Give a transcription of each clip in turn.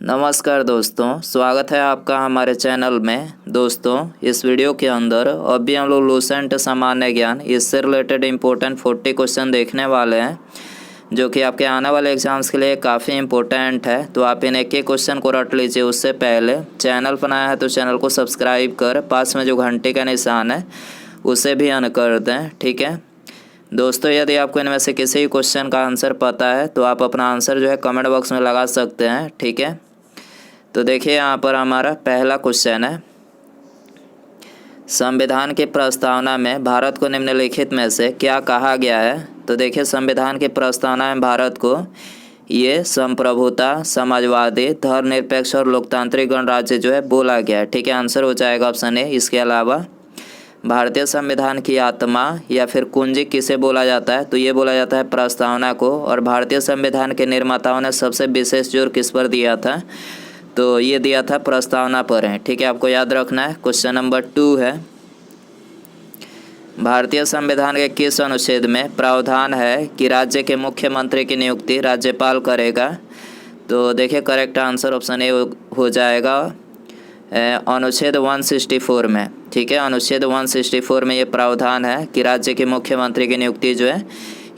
नमस्कार दोस्तों, स्वागत है आपका हमारे चैनल में। दोस्तों, इस वीडियो के अंदर अभी हम लोग लूसेंट सामान्य ज्ञान इससे रिलेटेड इम्पोर्टेंट 40 क्वेश्चन देखने वाले हैं, जो कि आपके आने वाले एग्जाम्स के लिए काफ़ी इम्पोर्टेंट है। तो आप इन एक एक क्वेश्चन को रट लीजिए। उससे पहले चैनल पर नया है तो चैनल को सब्सक्राइब कर पास में जो घंटे का निशान है उसे भी ऑन कर दें, ठीक है दोस्तों। यदि आपको इनमें से किसी क्वेश्चन का आंसर पता है तो आप अपना आंसर जो है कमेंट बॉक्स में लगा सकते हैं, ठीक है। तो देखिए यहाँ पर हमारा पहला क्वेश्चन है, संविधान की प्रस्तावना में भारत को निम्नलिखित में से क्या कहा गया है। तो देखिए संविधान की प्रस्तावना में भारत को ये संप्रभुता, समाजवादी, धर्मनिरपेक्ष और लोकतांत्रिक गणराज्य जो है बोला गया है, ठीक है। आंसर हो जाएगा ऑप्शन ए। इसके अलावा भारतीय संविधान की आत्मा या फिर कुंजी किसे बोला जाता है, तो ये बोला जाता है प्रस्तावना को। और भारतीय संविधान के निर्माताओं ने सबसे विशेष जोर किस पर दिया था, तो ये दिया था प्रस्तावना पर है, ठीक है। आपको याद रखना है। क्वेश्चन नंबर 2 है, भारतीय संविधान के किस अनुच्छेद में प्रावधान है कि राज्य के मुख्यमंत्री की नियुक्ति राज्यपाल करेगा। तो देखिए करेक्ट आंसर ऑप्शन ए हो जाएगा अनुच्छेद 164 में, ठीक है। अनुच्छेद 164 में ये प्रावधान है कि राज्य के मुख्यमंत्री की नियुक्ति जो है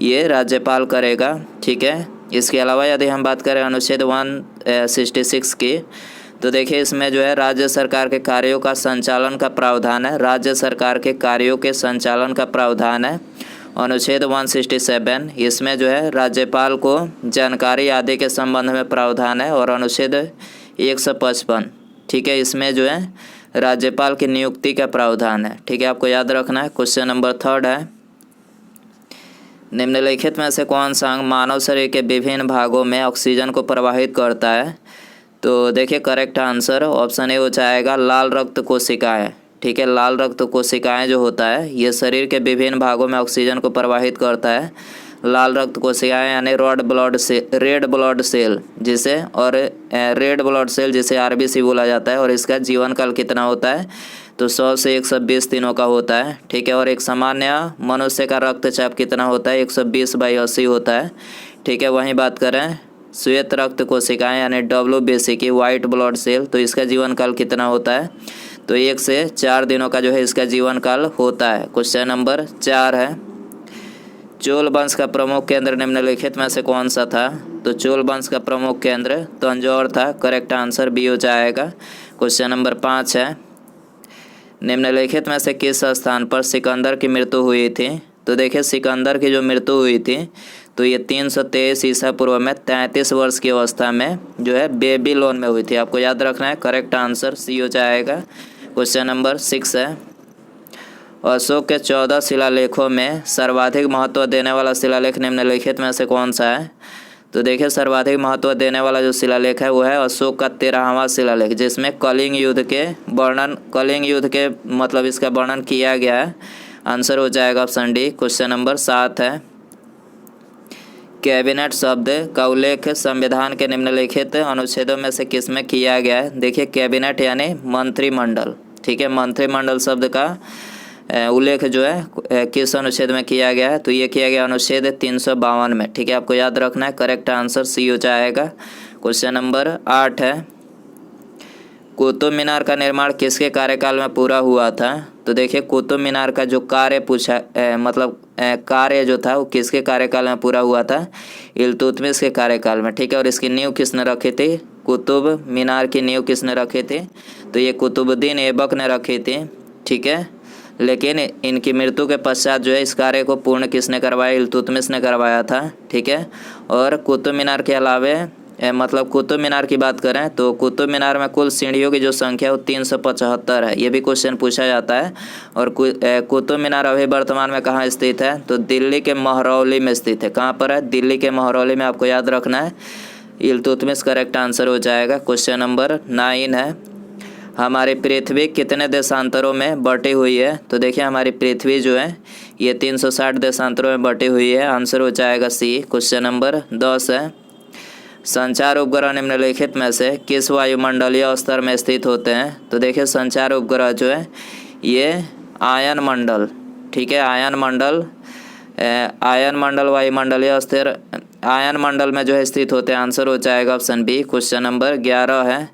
ये राज्यपाल करेगा, ठीक है। इसके अलावा यदि हम बात करें अनुच्छेद 166 की, तो देखिए इसमें जो है राज्य सरकार के कार्यों का संचालन का प्रावधान है। राज्य सरकार के कार्यों के संचालन का प्रावधान है अनुच्छेद 167। इसमें जो है राज्यपाल को जानकारी आदि के संबंध में प्रावधान है। और अनुच्छेद 155, ठीक है, इसमें जो है राज्यपाल की नियुक्ति का प्रावधान है, ठीक है। आपको याद रखना है। क्वेश्चन नंबर 3 है, निम्नलिखित में से कौन सा अंग मानव शरीर के विभिन्न भागों में ऑक्सीजन को प्रवाहित करता है। तो देखिए करेक्ट आंसर ऑप्शन ए हो जाएगा लाल रक्त कोशिकाएं, ठीक है। लाल रक्त कोशिकाएं जो होता है ये शरीर के विभिन्न भागों में ऑक्सीजन को प्रवाहित करता है। लाल रक्त कोशिकाएं यानी रेड ब्लड सेल जिसे और रेड ब्लड सेल जिसे आरबीसी बोला जाता है। और इसका जीवन काल कितना होता है, तो 100 से 120 दिनों का होता है, ठीक है। और एक सामान्य मनुष्य का रक्तचाप कितना होता है, 120/80 होता है, ठीक है। वहीं बात करें श्वेत रक्त कोशिकाएं यानी WBC की, वाइट ब्लड सेल, तो इसका जीवन काल कितना होता है, तो 1 से 4 दिनों का जो है इसका जीवन काल होता है। क्वेश्चन नंबर 4 है, चोल वंश का प्रमुख केंद्र निम्नलिखित में से कौन सा था। तो चोल वंश का प्रमुख केंद्र तंजौर था। करेक्ट आंसर बी हो जाएगा। क्वेश्चन नंबर 5 है, निम्नलिखित में से किस स्थान पर सिकंदर की मृत्यु हुई थी। तो देखिए सिकंदर की जो मृत्यु हुई थी तो ये 323 ईसा पूर्व में 33 वर्ष की अवस्था में जो है बेबीलोन में हुई थी। आपको याद रखना है। करेक्ट आंसर सी हो जाएगा। क्वेश्चन नंबर 6 है, अशोक के 14 शिलालेखों में सर्वाधिक महत्व देने वाला शिलालेख निम्नलिखित में से कौन सा है। तो देखिए सर्वाधिक महत्व देने वाला जो शिलालेख है वो है अशोक का 13वां शिलालेख, जिसमें कलिंग युद्ध के मतलब इसका वर्णन किया गया है। आंसर हो जाएगा ऑप्शन डी। क्वेश्चन नंबर 7 है, कैबिनेट शब्द का उल्लेख संविधान के निम्नलिखित अनुच्छेदों में से किस में किया गया है। देखिए कैबिनेट यानी मंत्रिमंडल, ठीक है। मंत्रिमंडल शब्द का उल्लेख जो है किस अनुच्छेद में किया गया है, तो ये किया गया अनुच्छेद 352 में, ठीक है। आपको याद रखना है। करेक्ट आंसर सी हो जाएगा। क्वेश्चन नंबर 8 है, कुतुब मीनार का निर्माण किसके कार्यकाल में पूरा हुआ था। तो देखिए कुतुब मीनार का जो कार्य कार्य जो था वो किसके कार्यकाल में पूरा हुआ था, इल्तुतमिश के कार्यकाल में, ठीक है। और इसकी नींव किसने रखी थी, कुतुब मीनार की नींव किसने रखी थी, तो ये कुतुबुद्दीन ऐबक ने रखी थी, ठीक है। लेकिन इनकी मृत्यु के पश्चात जो है इस कार्य को पूर्ण किसने करवाया, इल्तुतमिश ने करवाया था, ठीक है। और कुतुब मीनार के अलावे मतलब कुतुब मीनार की बात करें तो कुतुब मीनार में कुल सीढ़ियों की जो संख्या है वो 375 है। ये भी क्वेश्चन पूछा जाता है। और कुतुब मीनार अभी वर्तमान में कहाँ स्थित है, तो दिल्ली के महरौली में स्थित है। कहाँ पर है, दिल्ली के महरौली में। आपको याद रखना है। इल्तुतमिश करेक्ट आंसर हो जाएगा। क्वेश्चन नंबर 9 है, हमारी पृथ्वी कितने देशांतरों में बटी हुई है। तो देखिए हमारी पृथ्वी जो है ये 360 देशांतरों में बटी हुई है। आंसर हो जाएगा सी। क्वेश्चन नंबर 10 है, संचार उपग्रह निम्नलिखित में से किस वायुमंडलीय स्तर में स्थित होते हैं। तो देखिए संचार उपग्रह जो है ये आयन मंडल, ठीक है। आयन मंडल वायुमंडलीय आयन मंडल में जो है स्थित होते हैं। आंसर हो जाएगा ऑप्शन बी। क्वेश्चन नंबर 11 है,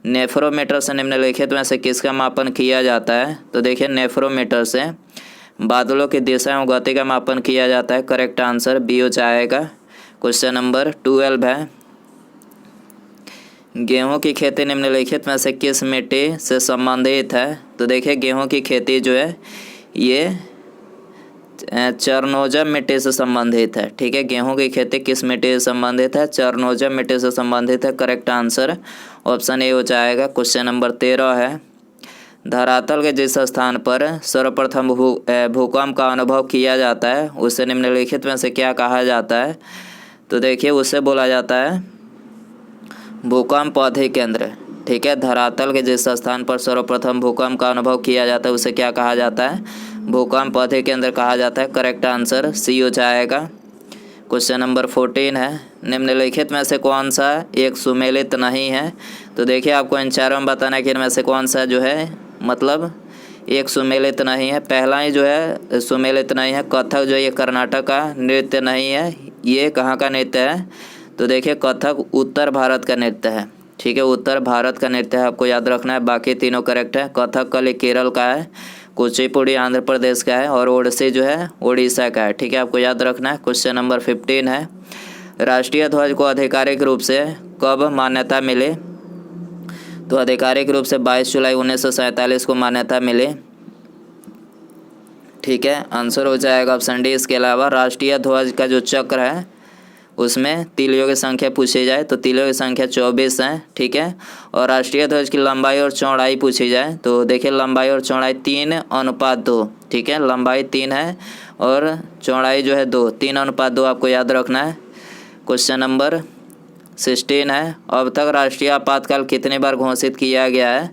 नेफ्रोमीटर से निम्नलिखित में से किसका मापन किया जाता है? तो देखिए नेफ्रोमीटर से बादलों की दिशा एवं गति का मापन किया जाता है। करेक्ट आंसर बी हो जाएगा। क्वेश्चन नंबर 12 है, गेहूं की खेती निम्नलिखित में से किस मिट्टी से संबंधित है? तो देखिए गेहूं की खेती जो है ये चरनोजम मिट्टी से संबंधित है। ठीक है, गेहूं की खेती किस मिट्टी से संबंधित है? चरनोजम मिट्टी से संबंधित है। करेक्ट आंसर ऑप्शन ए हो जाएगा। क्वेश्चन नंबर 13 है, धरातल के जिस स्थान पर सर्वप्रथम भूकंप का अनुभव किया जाता है उसे निम्नलिखित में से क्या कहा जाता है? तो देखिए उसे बोला जाता है भूकंप अधिकेंद्र। ठीक है, धरातल के जिस स्थान पर सर्वप्रथम भूकंप का अनुभव किया जाता है उसे क्या कहा जाता है? भूकंप अधिकेंद्र कहा जाता है। करेक्ट आंसर सी हो जाएगा। क्वेश्चन नंबर 14 है, निम्नलिखित में से कौन सा एक सुमेलित नहीं है? तो देखिए आपको इन चारों में बताना है कि इनमें से कौन सा जो है मतलब एक सुमेलित नहीं है। पहला ही जो है सुमेलित नहीं है, कथक जो ये कर्नाटक का नृत्य नहीं है। ये कहाँ का नृत्य है? तो देखिए कथक उत्तर भारत का नृत्य है। ठीक है, उत्तर भारत का नृत्य है, आपको याद रखना है। बाकी तीनों करेक्ट है। कथकली केरल का है, कुचिपुड़ी आंध्र प्रदेश का है और ओडिसी जो है उड़ीसा का है। ठीक है, आपको याद रखना है। क्वेश्चन नंबर 15 है, राष्ट्रीय ध्वज को आधिकारिक रूप से कब मान्यता मिली? तो आधिकारिक रूप से 22 जुलाई 1947 को मान्यता मिली। ठीक है, आंसर हो जाएगा ऑप्शन डी। इसके अलावा राष्ट्रीय ध्वज का जो चक्र है उसमें तिलियों की संख्या पूछी जाए तो तिलियों की संख्या 24 है। ठीक है, और राष्ट्रीय ध्वज की लंबाई और चौड़ाई पूछी जाए तो देखिए लंबाई और चौड़ाई 3:2। ठीक है, लंबाई 3 है और चौड़ाई जो है 2, 3:2 आपको याद रखना है। क्वेश्चन नंबर 16 है, अब तक राष्ट्रीय आपातकाल कितनी बार घोषित किया गया है?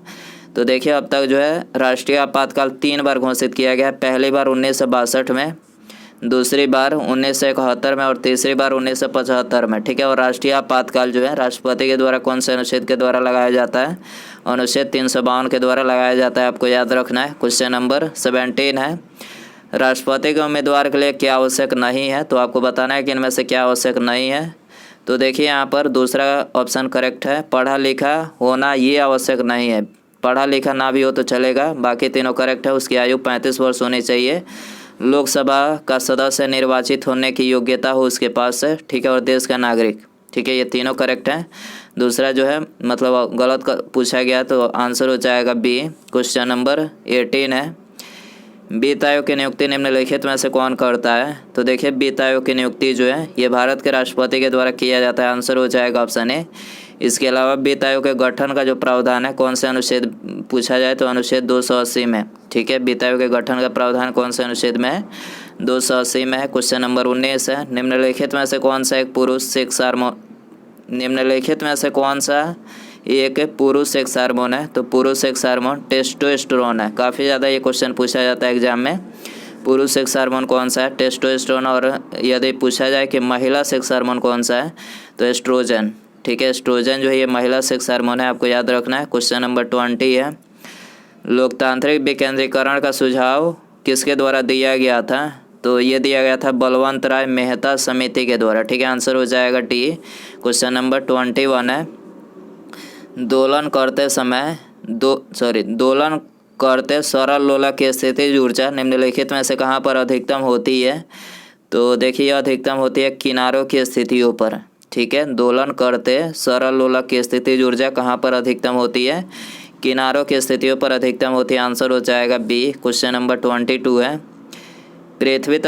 तो देखिए अब तक जो है राष्ट्रीय आपातकाल 3 बार घोषित किया गया है। पहली बार 1962 में, दूसरी बार 1971 में और तीसरी बार 1975 में। ठीक है, और राष्ट्रीय आपातकाल जो है राष्ट्रपति के द्वारा कौन से अनुच्छेद के द्वारा लगाया जाता है? अनुच्छेद 352 के द्वारा लगाया जाता है, आपको याद रखना है। क्वेश्चन नंबर 17 है, राष्ट्रपति के उम्मीदवार के लिए क्या आवश्यक नहीं है? तो आपको बताना है कि इनमें से क्या आवश्यक नहीं है। तो देखिए यहाँ पर दूसरा ऑप्शन करेक्ट है, पढ़ा लिखा होना ये आवश्यक नहीं है। पढ़ा लिखा ना भी हो तो चलेगा, बाकी तीनों करेक्ट है। उसकी आयु 35 वर्ष होनी चाहिए, लोकसभा का सदस्य निर्वाचित होने की योग्यता हो उसके पास है। ठीक है, और देश का नागरिक। ठीक है, ये तीनों करेक्ट है। दूसरा जो है मतलब गलत पूछा गया तो आंसर हो जाएगा बी। क्वेश्चन नंबर 18 है, वित्त आयोग की नियुक्ति निम्नलिखित में से कौन करता है? तो देखिए वित्त आयोग की नियुक्ति जो है ये भारत के राष्ट्रपति के द्वारा किया जाता है। आंसर हो जाएगा ऑप्शन ए। इसके अलावा वित्त आयोग के गठन का जो प्रावधान है कौन से अनुच्छेद पूछा जाए तो अनुच्छेद 280 में। ठीक है, वित्त आयोग के गठन का प्रावधान कौन से अनुच्छेद में है? 280 में है। क्वेश्चन नंबर 19 है, निम्नलिखित में से कौन सा एक पुरुष सेक्स हार्मोन निम्नलिखित में से कौन सा एक पुरुष सेक्स हार्मोन है? तो पुरुष सेक्स हार्मोन टेस्टोस्टेरोन है। काफ़ी ज़्यादा ये क्वेश्चन पूछा जाता है एग्जाम में। पुरुष सेक्स हार्मोन कौन सा है? टेस्टोस्टेरोन। और यदि पूछा जाए कि महिला सेक्स हार्मोन कौन सा है तो एस्ट्रोजन। ठीक है, एस्ट्रोजन जो है ये महिला सेक्स हार्मोन है, आपको याद रखना है। क्वेश्चन नंबर 20 है, लोकतांत्रिक विकेंद्रीकरण का सुझाव किसके द्वारा दिया गया था? तो ये दिया गया था बलवंत राय मेहता समिति के द्वारा। ठीक है, आंसर हो जाएगा डी। क्वेश्चन नंबर 21 है, दोलन करते सरल लोलक की स्थितिज ऊर्जा निम्नलिखित में से कहाँ पर अधिकतम होती है? तो देखिए अधिकतम होती है किनारों की स्थितियों पर। ठीक है, दोलन करते सरल लोलक की स्थितिज ऊर्जा कहाँ पर अधिकतम होती है? किनारों की स्थितियों पर अधिकतम होती है। आंसर हो जाएगा बी। क्वेश्चन नंबर 22 है, पृथ्वी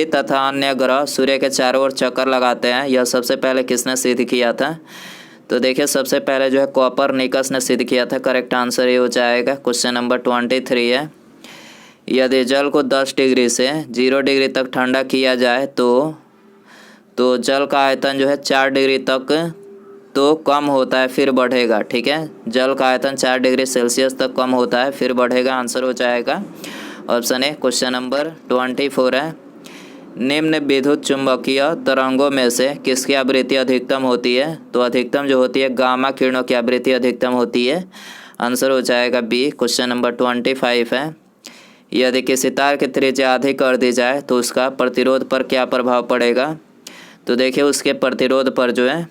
तथा अन्य ग्रह सूर्य के चारों ओर चक्कर लगाते हैं, यह सबसे पहले किसने सिद्ध किया था? तो देखिए सबसे पहले जो है कोपरनिकस ने सिद्ध किया था। करेक्ट आंसर ये हो जाएगा। क्वेश्चन नंबर 23 है, यदि जल को 10 डिग्री से 0 डिग्री तक ठंडा किया जाए तो जल का आयतन जो है 4 डिग्री तक तो कम होता है फिर बढ़ेगा। ठीक है, जल का आयतन 4 डिग्री सेल्सियस तक कम होता है फिर बढ़ेगा। आंसर हो जाएगा ऑप्शन ए। क्वेश्चन नंबर 24 है, निम्न विद्युत चुंबकीय तरंगों में से किसकी आवृत्ति अधिकतम होती है? तो अधिकतम जो होती है गामा किरणों की आवृत्ति अधिकतम होती है। आंसर हो जाएगा बी। क्वेश्चन नंबर 25 है, यदि किसी तार की त्रिज्या अधिक कर दी जाए तो उसका प्रतिरोध पर क्या प्रभाव पड़ेगा। तो देखिए उसके प्रतिरोध पर जो है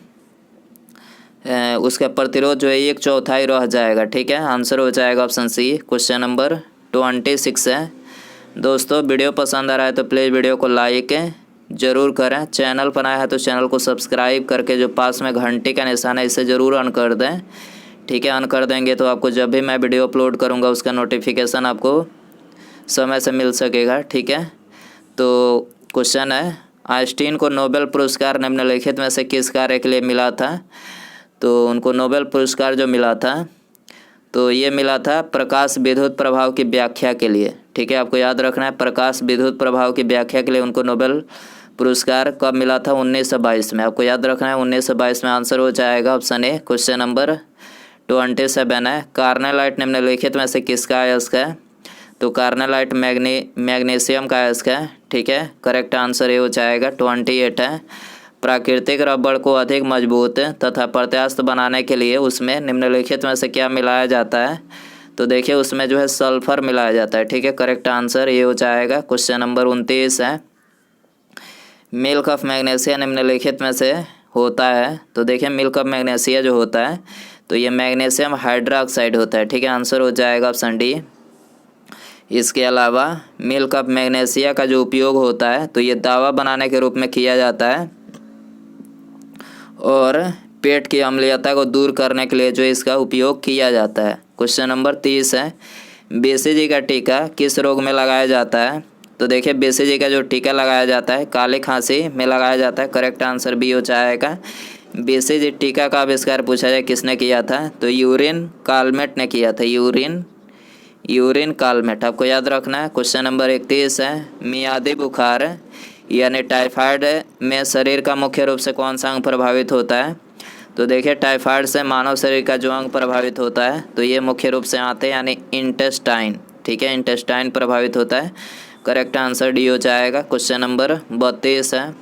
उसका प्रतिरोध जो है 1/4 रह जाएगा। ठीक है, आंसर हो जाएगा ऑप्शन सी। क्वेश्चन नंबर 26 है। दोस्तों वीडियो पसंद आ रहा है तो प्लीज़ वीडियो को लाइक ज़रूर करें। चैनल पर आया है तो चैनल को सब्सक्राइब करके जो पास में घंटी का निशान है इसे ज़रूर ऑन कर दें। ठीक है, ऑन कर देंगे तो आपको जब भी मैं वीडियो अपलोड करूँगा उसका नोटिफिकेशन आपको समय से मिल सकेगा। ठीक है, तो क्वेश्चन है, आइंस्टीन को नोबेल पुरस्कार निम्नलिखित में से किस कार्य के लिए मिला था। तो उनको नोबेल पुरस्कार जो मिला था तो ये मिला था प्रकाश विद्युत प्रभाव की व्याख्या के लिए। ठीक है, आपको याद रखना है, प्रकाश विद्युत प्रभाव की व्याख्या के लिए उनको नोबेल पुरस्कार कब मिला था, 1922 में। आपको याद रखना है 1922 में। आंसर हो जाएगा ऑप्शन ए। क्वेश्चन नंबर 27 है। कार्नेलाइट निम्नलिखित में से किसका अयस्क है। तो कार्नेलाइट मैग्नीशियम का अयस्क है। ठीक है, करेक्ट आंसर ये हो जाएगा। 28 है। प्राकृतिक रबड़ को अधिक मजबूत तथा प्रत्यास्थ बनाने के लिए उसमें निम्नलिखित में से क्या मिलाया जाता है। तो देखिए उसमें जो है सल्फर मिलाया जाता है। ठीक है, करेक्ट आंसर ये हो जाएगा। क्वेश्चन नंबर 29 है। मिल्क ऑफ मैग्नीशिया निम्नलिखित में से होता है। तो देखिए मिल्क ऑफ मैग्नीशिया जो होता है तो ये मैग्नीशियम हाइड्रोक्साइड होता है। ठीक है, आंसर हो जाएगा ऑप्शन डी। इसके अलावा मिल्क ऑफ मैग्नीशिया का जो उपयोग होता है तो ये दवा बनाने के रूप में किया जाता है और पेट की अम्लीयता को दूर करने के लिए जो इसका उपयोग किया जाता है। क्वेश्चन नंबर 30 है। बीसीजी का टीका किस रोग में लगाया जाता है। तो देखिए बीसीजी का जो टीका लगाया जाता है काली खांसी में लगाया जाता है। करेक्ट आंसर बी हो जाएगा। बीसीजी टीका का आविष्कार पूछा जाए किसने किया था। तो यूरिन कालमेट ने किया था। यूरिन कालमेट आपको याद रखना है। क्वेश्चन नंबर 31 है। मियादी बुखार यानी टाइफाइड में शरीर का मुख्य रूप से कौन सा अंग प्रभावित होता है। तो देखिए टाइफाइड से मानव शरीर का जो अंग प्रभावित होता है तो ये मुख्य रूप से आते हैं यानी इंटेस्टाइन। ठीक है, इंटेस्टाइन प्रभावित होता है। करेक्ट आंसर डी हो जाएगा। क्वेश्चन नंबर 32 है।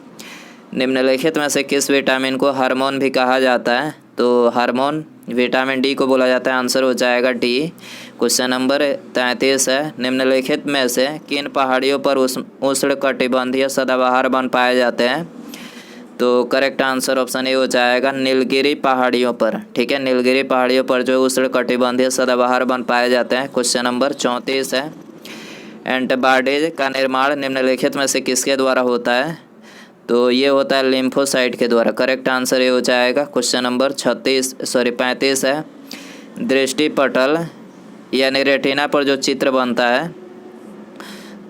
निम्नलिखित में से किस विटामिन को हार्मोन भी कहा जाता है। तो हार्मोन विटामिन डी को बोला जाता है। आंसर हो जाएगा डी। क्वेश्चन नंबर 33 है। निम्नलिखित में से किन पहाड़ियों पर उष्णकटिबंधीय सदाबहार वन पाए जाते हैं। तो करेक्ट आंसर ऑप्शन ए हो जाएगा नीलगिरी पहाड़ियों पर। ठीक है, नीलगिरी पहाड़ियों पर जो उष्णकटिबंधीय सदाबहार वन पाए जाते हैं। क्वेश्चन नंबर 34 है। एंटीबॉडीज का निर्माण निम्नलिखित में से किसके द्वारा होता है। तो ये होता है लिम्फोसाइट के द्वारा। करेक्ट आंसर ये हो जाएगा। क्वेश्चन नंबर 35 है। दृष्टिपटल यानी रेटिना पर जो चित्र बनता है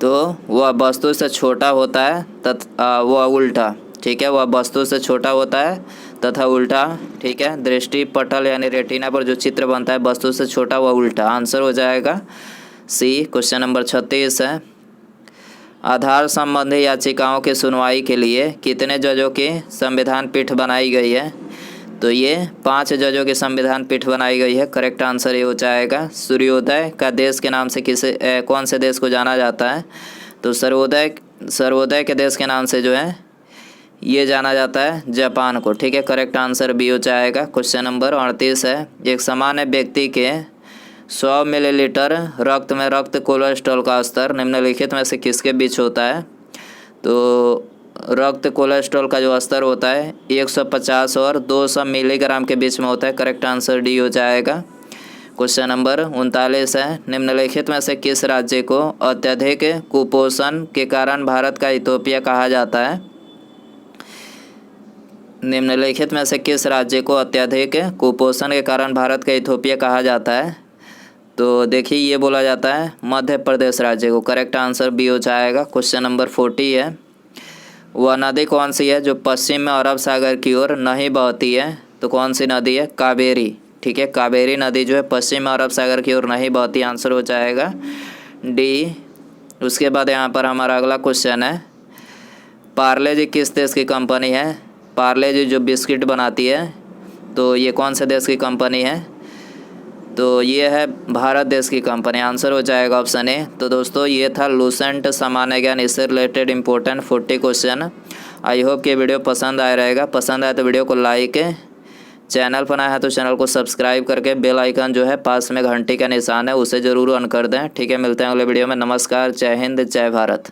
तो वह वस्तु से छोटा होता है तथा वह उल्टा। ठीक है, वह वस्तु से छोटा होता है तथा उल्टा। ठीक है, दृष्टिपटल यानी रेटिना पर जो चित्र बनता है वस्तु से छोटा वह उल्टा। आंसर हो जाएगा सी। क्वेश्चन नंबर 36 है। आधार संबंधी याचिकाओं की सुनवाई के लिए कितने जजों की संविधान पीठ बनाई गई है। तो ये 5 जजों की संविधान पीठ बनाई गई है। करेक्ट आंसर ये हो जाएगा। सूर्योदय का देश के नाम से कौन से देश को जाना जाता है। तो सर्वोदय के देश के नाम से जो है ये जाना जाता है जापान को। ठीक है, करेक्ट आंसर बी हो जाएगा। क्वेश्चन नंबर 38 है। एक सामान्य व्यक्ति के 100 मिलीलीटर रक्त में रक्त कोलेस्ट्रॉल का स्तर निम्नलिखित में से किसके बीच होता है। तो रक्त कोलेस्ट्रॉल का जो स्तर होता है 150 और 200 मिलीग्राम के बीच में होता है। करेक्ट आंसर डी हो जाएगा। क्वेश्चन नंबर 39 है। निम्नलिखित में से किस राज्य को अत्यधिक कुपोषण के कारण भारत का इथोपिया कहा जाता है। निम्नलिखित में से किस राज्य को अत्यधिक कुपोषण के कारण भारत का इथोपिया कहा जाता है। तो देखिए ये बोला जाता है मध्य प्रदेश राज्य को। करेक्ट आंसर बी हो जाएगा। क्वेश्चन नंबर 40 है। वह नदी कौन सी है जो पश्चिम में अरब सागर की ओर नहीं बहती है। तो कौन सी नदी है। कावेरी। ठीक है, कावेरी नदी जो है पश्चिम में अरब सागर की ओर नहीं बहती। आंसर हो जाएगा डी। उसके बाद यहाँ पर हमारा अगला क्वेश्चन है। पार्ले जी किस देश की कंपनी है। पार्ले जी जो बिस्किट बनाती है तो ये कौन से देश की कंपनी है। तो ये है भारत देश की कंपनी। आंसर हो जाएगा ऑप्शन ए। तो दोस्तों ये था लूसेंट सामान्य ज्ञान इससे related important 40 question. I hope कि वीडियो पसंद आया रहेगा। पसंद आए तो वीडियो को लाइक चैनल पर आया है तो चैनल को सब्सक्राइब करके बेल आइकन जो है पास में घंटी का निशान है उसे ज़रूर ऑन कर दें। ठीक है, मिलते हैं अगले वीडियो में। नमस्कार, जय हिंद, जय भारत।